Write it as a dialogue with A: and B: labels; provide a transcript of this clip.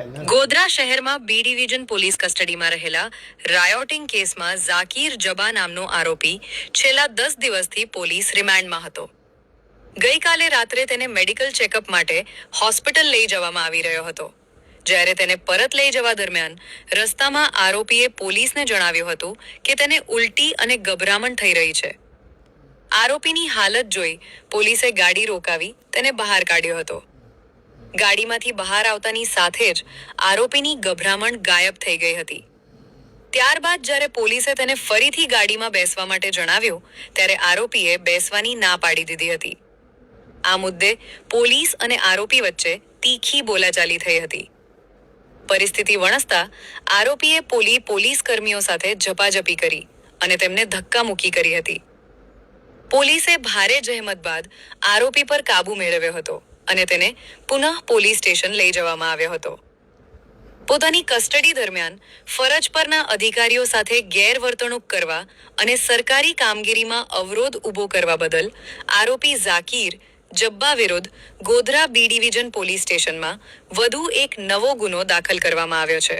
A: ગોધરા શહેરમાં B division police કસ્ટડીમાં રહેલા રાયોટિંગ કેસમાં ઝાકીર જબા નામનો આરોપી છેલ્લા 10 દિવસથી પોલીસ રિમાન્ડમાં હતો. ગઈકાલે રાત્રે તેને મેડિકલ ચેકઅપ માટે હોસ્પિટલ લઈ જવામાં આવી રહ્યો હતો. જ્યારે તેને પરત લઈ જવા દરમિયાન રસ્તામાં આરોપીએ પોલીસને જણાવ્યું હતું કે તેને ઉલટી અને ગભરામણ થઈ રહી છે. આરોપીની હાલત જોઈ પોલીસે ગાડી રોકાવી તેને બહાર કાઢ્યો હતો. ગાડીમાંથી બહાર આવતાની સાથે જ આરોપીની ગભરામણ ગાયબ થઈ ગઈ હતી. ત્યારબાદ જ્યારે પોલીસે તેને ફરીથી ગાડીમાં બેસવા માટે જણાવ્યું ત્યારે આરોપીએ બેસવાની ના પાડી દીધી હતી. આ મુદ્દે પોલીસ અને આરોપી વચ્ચે તીખી બોલાચાલી થઈ હતી. પરિસ્થિતિ વણસતા આરોપીએ પોલીસ કર્મીઓ સાથે ઝપાઝપી કરી અને તેમને ધક્કામુક્કી કરી હતી. પોલીસે ભારે જહેમત બાદ આરોપી પર કાબુ મેળવ્યો હતો અને તેને પુનઃ પોલીસ સ્ટેશન લઈ જવામાં આવ્યો હતો. પોતાની કસ્ટડી દરમિયાન ફરજ પરના અધિકારીઓ સાથે ગેરવર્તણૂક કરવા અને સરકારી કામગીરીમાં અવરોધ ઊભો કરવા બદલ આરોપી ઝાકીર જબ્બા વિરુદ્ધ ગોધરા બી ડિવિઝન પોલીસ સ્ટેશનમાં વધુ એક નવો ગુનો દાખલ કરવામાં આવ્યો છે.